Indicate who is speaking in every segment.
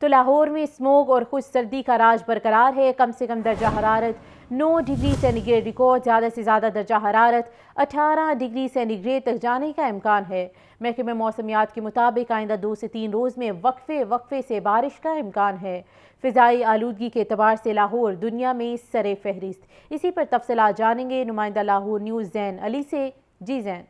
Speaker 1: تو لاہور میں اسموگ اور خشک سردی کا راج برقرار ہے۔ کم سے کم درجہ حرارت 9 ڈگری سینٹی گریڈ ریکارڈ، زیادہ سے زیادہ درجہ حرارت 18 ڈگری سینٹی گریڈ تک جانے کا امکان ہے۔ محکمہ موسمیات کے مطابق آئندہ 2 سے 3 روز میں وقفے سے بارش کا امکان ہے۔ فضائی آلودگی کے اعتبار سے لاہور دنیا میں سر فہرست۔ اسی پر تفصیلات جانیں گے نمائندہ لاہور نیوز زین علی سے۔ جی زین۔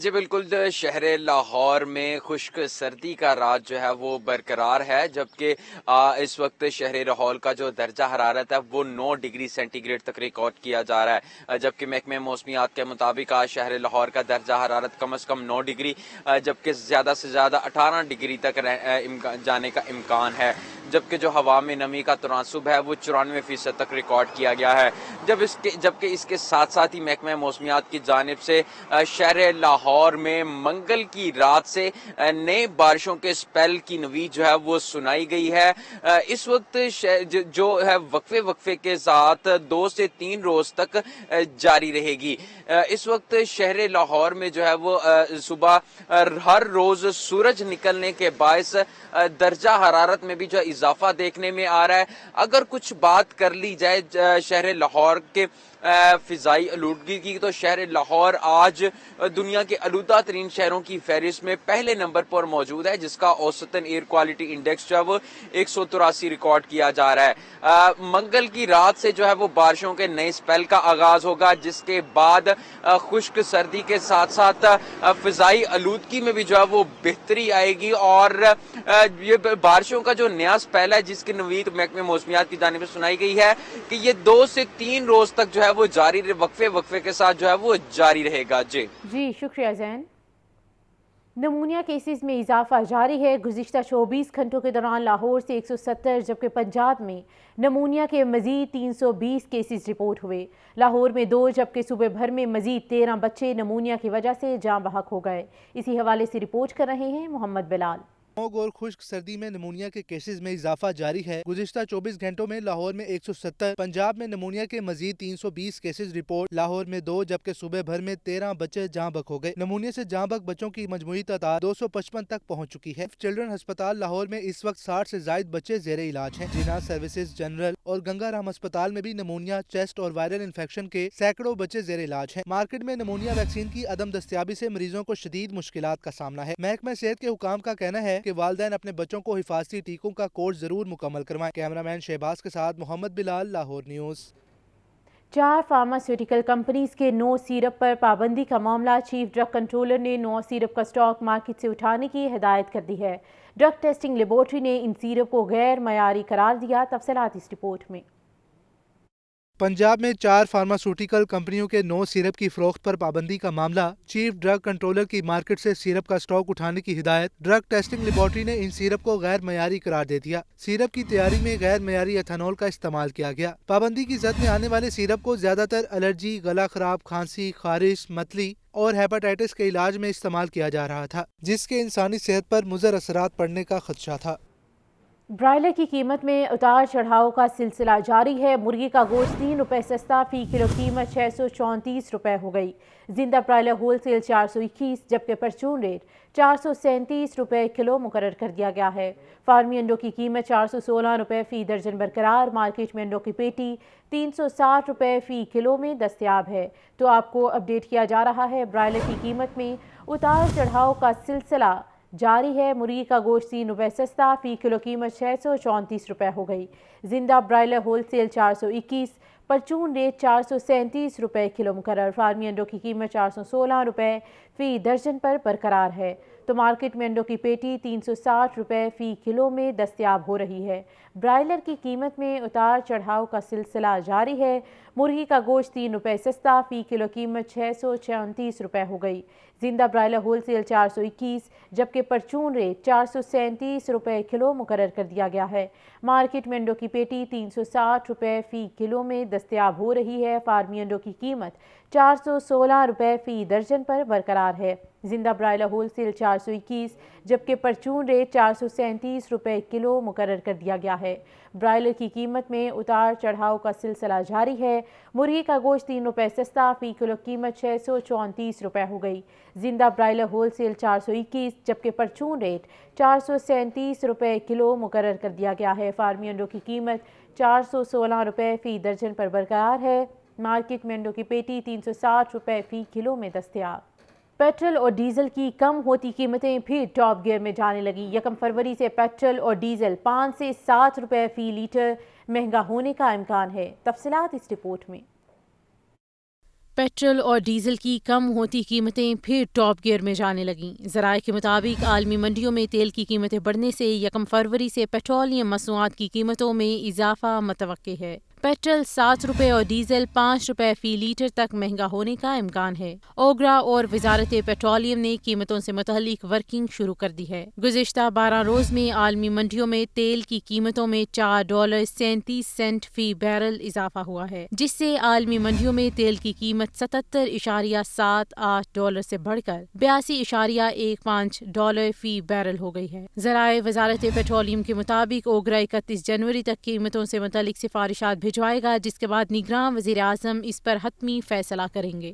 Speaker 2: جی بالکل، شہر لاہور میں خشک سردی کا راج جو ہے وہ برقرار ہے، جبکہ اس وقت شہر لاہور کا جو درجہ حرارت ہے وہ 9 ڈگری سینٹی گریڈ تک ریکارڈ کیا جا رہا ہے، جبکہ محکمہ موسمیات کے مطابق آج شہر لاہور کا درجہ حرارت کم از کم 9 ڈگری جبکہ زیادہ سے زیادہ 18 ڈگری تک جانے کا امکان ہے، جبکہ جو ہوا میں نمی کا تناسب ہے وہ 94% تک ریکارڈ کیا گیا ہے۔ جبکہ اس کے ساتھ ساتھ ہی محکمہ موسمیات کی جانب سے شہر لاہور میں منگل کی رات سے نئے بارشوں کے سپیل کی نوید جو ہے وہ سنائی گئی ہے۔ اس وقت جو ہے وقفے کے ساتھ 2 سے 3 روز تک جاری رہے گی۔ اس وقت شہر لاہور میں جو ہے وہ صبح ہر روز سورج نکلنے کے باعث درجہ حرارت میں بھی جو اضافہ دیکھنے میں آ رہا ہے۔ اگر کچھ بات کر لی جائے شہر لاہور کے فضائی آلودگی کی، تو شہر لاہور آج دنیا کے آلودہ ترین شہروں کی فہرست میں پہلے نمبر پر موجود ہے، جس کا اوسطاً ایئر کوالٹی انڈیکس جو ہے وہ 183 ریکارڈ کیا جا رہا ہے۔ منگل کی رات سے جو ہے وہ بارشوں کے نئے سپیل کا آغاز ہوگا، جس کے بعد خشک سردی کے ساتھ ساتھ فضائی آلودگی میں بھی جو ہے وہ بہتری آئے گی، اور یہ بارشوں کا جو نیا سپیل ہے جس کی نوید محکمہ موسمیات کی جانب سے سنائی گئی ہے کہ یہ 2 سے 3 روز تک جو ہے وہ جاری وقفے کے ساتھ جو ہے وہ جاری رہے گا۔
Speaker 1: جی شکریہ زین۔ نمونیا کیسز میں اضافہ جاری ہے۔ گزشتہ 24 گھنٹوں کے دوران لاہور سے 170 جبکہ پنجاب میں نمونیا کے مزید 320 کیسز رپورٹ ہوئے۔ لاہور میں 2 جبکہ صوبے بھر میں مزید 13 بچے نمونیا کی وجہ سے جاں بحق ہو گئے۔ اسی حوالے سے رپورٹ کر رہے ہیں محمد بلال۔
Speaker 3: اسموگ اور خشک سردی میں نمونیا کے کیسز میں اضافہ جاری ہے۔ گزشتہ 24 گھنٹوں میں لاہور میں 170، پنجاب میں نمونیا کے مزید 320 کیسز رپورٹ۔ لاہور میں 2 جبکہ صوبے بھر میں 13 بچے جاں بحق ہو گئے۔ نمونیا سے جاں بحق بچوں کی مجموعی تعداد 255 تک پہنچ چکی ہے۔ چلڈرن ہسپتال لاہور میں اس وقت 60 سے زائد بچے زیر علاج ہیں۔ جناح سروسز جنرل اور گنگا رام ہسپتال میں بھی نمونیا، چیسٹ اور وائرل انفیکشن کے سینکڑوں بچے زیر علاج ہیں۔ مارکیٹ میں نمونیا ویکسین کی عدم دستیابی سے مریضوں کو شدید مشکلات کا سامنا ہے۔ محکمہ صحت کے حکام کا کہنا ہے کہ والدین اپنے بچوں کو حفاظتی ٹیکوں کا کورس ضرور مکمل کروائیں۔ کیمرہ مین شہباز کے ساتھ محمد بلال، لاہور نیوز۔
Speaker 1: 4 فارماسیوٹیکل کمپنیز کے نو سیرپ پر پابندی کا معاملہ، چیف ڈرگ کنٹرولر نے نو سیرپ کا سٹاک مارکیٹ سے اٹھانے کی ہدایت کر دی ہے۔ ڈرگ ٹیسٹنگ لیبارٹری نے ان سیرپ کو غیر معیاری قرار دیا۔ تفصیلات اس رپورٹ میں۔
Speaker 3: پنجاب میں 4 فارماسیوٹیکل کمپنیوں کے نو سیرپ کی فروخت پر پابندی کا معاملہ، چیف ڈرگ کنٹرولر کی مارکیٹ سے سیرپ کا سٹاک اٹھانے کی ہدایت۔ ڈرگ ٹیسٹنگ لیبارٹری نے ان سیرپ کو غیر معیاری قرار دے دیا۔ سیرپ کی تیاری میں غیر معیاری ایتھنول کا استعمال کیا گیا۔ پابندی کی زد میں آنے والے سیرپ کو زیادہ تر الرجی، گلا خراب، کھانسی، خارش، متلی اور ہیپاٹائٹس کے علاج میں استعمال کیا جا رہا تھا، جس کے انسانی صحت پر مضر اثرات پڑنے کا خدشہ تھا۔
Speaker 1: برائلر کی قیمت میں اتار چڑھاؤ کا سلسلہ جاری ہے۔ مرغی کا گوشت 3 روپے سستا، فی کلو قیمت 634 روپے ہو گئی۔ زندہ برائلر ہول سیل 421 جبکہ پرچون ریٹ 437 روپے کلو مقرر کر دیا گیا ہے۔ فارمی انڈوں کی قیمت 416 روپے فی درجن برقرار۔ مارکیٹ میں انڈوں کی پیٹی 360 روپے فی کلو میں دستیاب ہے۔ تو آپ کو اپڈیٹ کیا جا رہا ہے، برائلر کی قیمت میں اتار چڑھاؤ کا سلسلہ جاری ہے۔ مرغی کا گوشت 3 روپے سستا، فی کلو قیمت 634 روپے ہو گئی۔ زندہ برائلر ہول سیل 421، پرچون ریٹ 437 روپے کلو مقرر۔ فارمی انڈوں کی قیمت 416 روپے فی درجن پر برقرار ہے۔ تو مارکیٹ میں انڈوں کی پیٹی 360 روپے فی کلو میں دستیاب ہو رہی ہے۔ برائلر کی قیمت میں اتار چڑھاؤ کا سلسلہ جاری ہے۔ مرغی کا گوشت 3 روپے سستا، فی کلو قیمت 634 روپے ہو گئی۔ زندہ برائلر ہول سیل 421 جبکہ پرچون ریٹ 437 روپے کلو مقرر کر دیا گیا ہے۔ مارکیٹ میں انڈوں کی پیٹی 360 روپے فی کلو میں دستیاب ہو رہی ہے۔ فارمی انڈوں کی قیمت 416 روپے فی درجن پر برقرار ہے۔ زندہ برائلر ہول سیل 421 جبکہ پرچون ریٹ 437 روپے کلو مقرر کر دیا گیا ہے۔ برائلر کی قیمت میں اتار چڑھاؤ کا سلسلہ جاری ہے۔ مرغی کا گوشت 3 روپے سستا، فی کلو قیمت 634 روپے ہو گئی۔ زندہ برائلر ہول سیل 421 جبکہ پرچون ریٹ 437 روپے کلو مقرر کر دیا گیا ہے۔ فارمی انڈوں کی قیمت 416 روپے فی درجن پر برقرار ہے۔ مارکیٹ میں انڈوں کی پیٹی 360 روپے فی کلو میں دستیاب۔ پیٹرول اور ڈیزل کی کم ہوتی قیمتیں پھر ٹاپ گیئر میں جانے لگیں۔ 1 فروری سے پیٹرول اور ڈیزل 5 سے 7 روپے فی لیٹر مہنگا ہونے کا امکان ہے۔ تفصیلات اس رپورٹ میں۔ پیٹرول اور ڈیزل کی کم ہوتی قیمتیں پھر ٹاپ گیئر میں جانے لگیں۔ ذرائع کے مطابق عالمی منڈیوں میں تیل کی قیمتیں بڑھنے سے 1 فروری سے پیٹرولیم مصنوعات کی قیمتوں میں اضافہ متوقع ہے۔ پیٹرول 7 روپے اور ڈیزل 5 روپے فی لیٹر تک مہنگا ہونے کا امکان ہے۔ اوگرا اور وزارت پیٹرولیم نے قیمتوں سے متعلق ورکنگ شروع کر دی ہے۔ گزشتہ 12 روز میں عالمی منڈیوں میں تیل کی قیمتوں میں $4.37 فی بیرل اضافہ ہوا ہے، جس سے عالمی منڈیوں میں تیل کی قیمت $77.78 سے بڑھ کر $82.15 فی بیرل ہو گئی ہے۔ ذرائع وزارت پیٹرولیم کے مطابق اوگرا 31 جنوری تک قیمتوں سے متعلق سفارشات بھجوائے گا، جس کے بعد نگراں وزیر اعظم اس پر حتمی فیصلہ کریں گے۔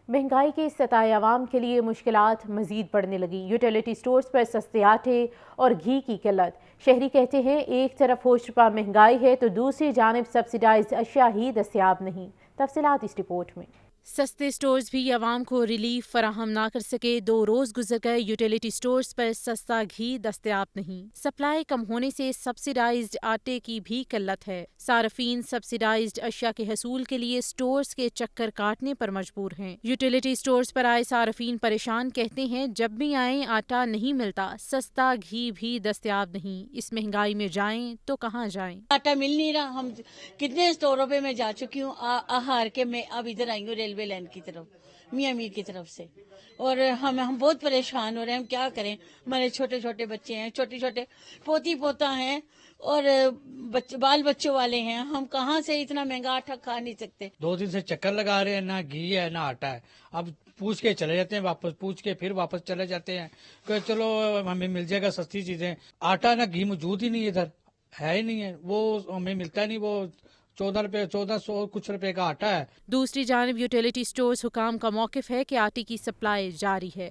Speaker 1: مہنگائی کے ستائے عوام کے لیے مشکلات مزید بڑھنے لگی۔ یوٹیلیٹی سٹورز پر سستے آٹے اور گھی کی قلت۔ شہری کہتے ہیں ایک طرف ہوش رپا مہنگائی ہے تو دوسری جانب سبسڈائزڈ اشیاء ہی دستیاب نہیں۔ تفصیلات اس رپورٹ میں۔ سستے سٹورز بھی عوام کو ریلیف فراہم نہ کر سکے۔ 2 روز گزر گئے، یوٹیلیٹی سٹورز پر سستا گھی دستیاب نہیں۔ سپلائی کم ہونے سے سبسڈائزڈ آٹے کی بھی قلت ہے۔ صارفین سبسڈائزڈ اشیاء کے حصول کے لیے سٹورز کے چکر کاٹنے پر مجبور ہیں۔ یوٹیلیٹی سٹورز پر آئے صارفین پریشان، کہتے ہیں جب بھی آئیں آٹا نہیں ملتا، سستا گھی بھی دستیاب نہیں۔ اس مہنگائی میں جائیں تو کہاں جائیں؟
Speaker 4: آٹا مل نہیں رہا۔ ہم کتنے اسٹوروں پہ میں جا چکی ہوں، ہار کے میں اب ادھر آئی ہوں ریلوے لائن کی طرف، میاں میر کی طرف سے، اور ہم بہت پریشان ہو رہے ہیں۔ ہم کیا کریں، ہمارے چھوٹے چھوٹے بچے ہیں، چھوٹے چھوٹے پوتی پوتا ہیں اور بال بچوں والے ہیں۔ ہم کہاں سے اتنا مہنگا آٹا کھا نہیں سکتے۔
Speaker 5: 2 دن سے چکر لگا رہے ہیں، نہ گھی ہے نہ آٹا ہے۔ اب پوچھ کے چلے جاتے ہیں، واپس پوچھ کے پھر واپس چلے جاتے ہیں کہ چلو ہمیں مل جائے گا سستی چیزیں۔ آٹا نہ گھی موجود ہی نہیں، ادھر ہے ہی نہیں ہے، وہ ہمیں ملتا نہیں۔ وہ 1400 کچھ روپے کا آٹا ہے۔
Speaker 1: دوسری جانب یوٹیلیٹی سٹورز حکام کا موقف ہے کہ آٹے کی سپلائی جاری ہے۔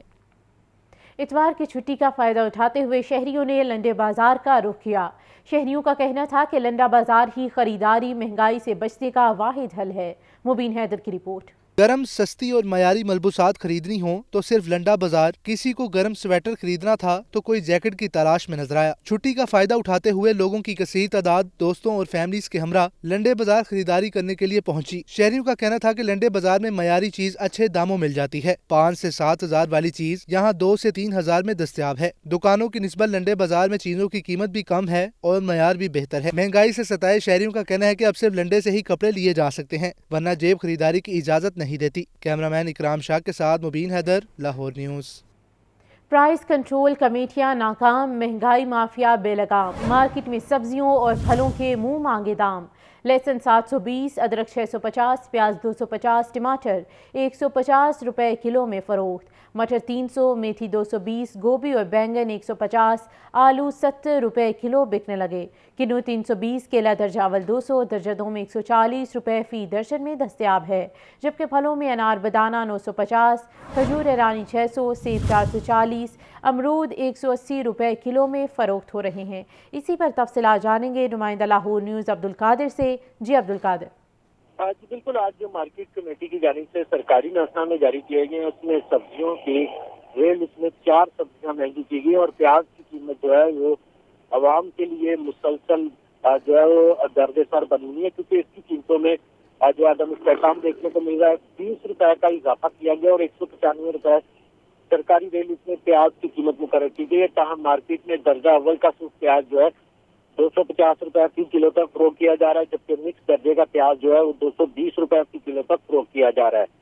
Speaker 1: اتوار کی چھٹی کا فائدہ اٹھاتے ہوئے شہریوں نے لنڈے بازار کا رخ کیا۔ شہریوں کا کہنا تھا کہ لنڈا بازار ہی خریداری مہنگائی سے بچنے کا واحد حل ہے۔ مبین حیدر کی رپورٹ۔
Speaker 3: گرم، سستی اور معیاری ملبوسات خریدنی ہوں تو صرف لنڈا بازار، کسی کو گرم سویٹر خریدنا تھا تو کوئی جیکٹ کی تلاش میں نظر آیا۔ چھٹی کا فائدہ اٹھاتے ہوئے لوگوں کی کثیر تعداد دوستوں اور فیملیز کے ہمراہ لنڈے بازار خریداری کرنے کے لیے پہنچی۔ شہریوں کا کہنا تھا کہ لنڈے بازار میں معیاری چیز اچھے داموں مل جاتی ہے۔ 5 سے 7 ہزار والی چیز یہاں 2 سے 3 ہزار میں دستیاب ہے۔ دکانوں کی نسبت لنڈے بازار میں چیزوں کی قیمت بھی کم ہے اور معیار بھی بہتر ہے۔ مہنگائی سے ستائے شہریوں کا کہنا ہے کہ اب صرف لنڈے سے ہی کپڑے لیے جا سکتے ہیں، ورنہ جیب خریداری کی اجازت نہیں دیتی۔ کیمرامین اکرام شاہ کے ساتھ Mubeen Haider, Lahore news.
Speaker 1: Price control کمیٹیاں ناکام، مہنگائی مافیا بے لگام۔ مارکیٹ میں سبزیوں اور پھلوں کے منہ مانگے دام۔ لہسن 720، ادرک 650، پیاز 250، ٹماٹر 150 روپے کلو میں فروخت۔ مٹر 300، میتھی 220، گوبھی اور بینگن 150، آلو 70 روپے کلو بکنے لگے۔ کنو 320، کیلا درجہ اول 200، درجہ دوم 140 روپے فی درجن میں دستیاب ہے، جبکہ پھلوں میں انار بدانہ 950، کھجور ایرانی 600، سیب 440، امرود 180 روپے کلو میں فروخت ہو رہے ہیں۔ اسی پر تفصیلات جانیں گے نمائندہ لاہور نیوز عبدالقادر سے۔ جی عبدالقادر۔
Speaker 6: جی بالکل، آج جو مارکیٹ کمیٹی کی جانب سے سرکاری ناصرہ میں جاری کیے گئے اس میں سبزیوں کی ریل، اس میں 4 سبزیاں مہنگی کی گئی اور پیاز کی قیمت جو ہے وہ عوام کے لیے مسلسل جو ہے وہ درد سر بنی ہوئی ہے، کیونکہ اس کی قیمتوں میں جو عدم استحکام دیکھنے کو مل رہا ہے۔ 20 روپے کا اضافہ کیا گیا اور 195 روپے سرکاری ریل اس میں پیاز کی قیمت مقرر کی گئی ہے۔ تاہم مارکیٹ میں درجہ اول کا صرف پیاز جو ہے 250 روپے فی کلو تک فروخت کیا جا رہا ہے، جبکہ مکس درجے کا پیاز جو ہے وہ 220 روپے فی کلو تک فروخت کیا جا رہا ہے۔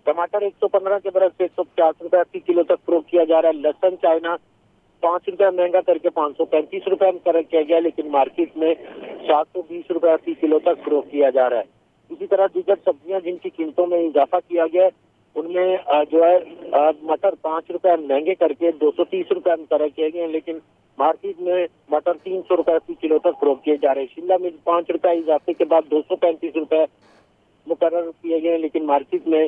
Speaker 6: ٹماٹر 115 کے برعکس 150 روپے فی کلو تک فروخت کیا جا رہا ہے۔ لہسن چائنا 5 روپے مہنگا کر کے 535 روپے مقرر کیا گیا، لیکن مارکیٹ میں 720 روپے فی کلو تک فروخت کیا جا رہا ہے۔ اسی طرح دیگر سبزیاں جن کی قیمتوں میں اضافہ کیا گیا ہے ان میں جو ہے مٹر 5 روپے مہنگے کر کے 230 روپے مقرر کیے گئے ہیں، لیکن مارکیٹ میں مٹر 300 روپے فی کلو تک فروخت کیے جا رہے ہیں۔ شملہ مرچ 5 روپے اضافے کے بعد 235 روپے مقرر کیے گئے ہیں، لیکن مارکیٹ میں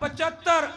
Speaker 7: 75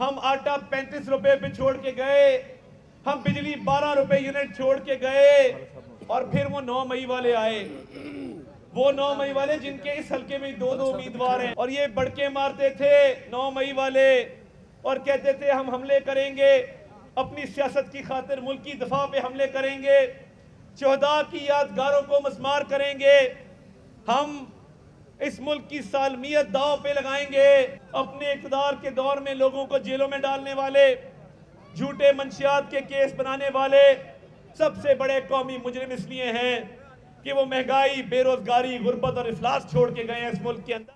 Speaker 8: ہم آٹا 35 روپے پہ چھوڑ کے گئے, ہم بجلی 12 روپے یونٹ چھوڑ کے گئے, اور پھر وہ 9 مئی والے آئے, وہ 9 مئی والے جن کے اس حلقے میں 2 امیدوار ہیں, اور یہ بڑکے مارتے تھے 9 مئی والے, اور کہتے تھے ہم حملے کریں گے, اپنی سیاست کی خاطر ملک کی دفاع پہ حملے کریں گے, شہداء کی یادگاروں کو مسمار کریں گے, ہم اس ملک کی سالمیت داؤ پہ لگائیں گے. اپنے اقتدار کے دور میں لوگوں کو جیلوں میں ڈالنے والے, جھوٹے منشیات کے کیس بنانے والے سب سے بڑے قومی مجرم اس لیے ہیں کہ وہ مہنگائی, بے روزگاری, غربت اور افلاس چھوڑ کے گئے ہیں اس ملک کے اندر.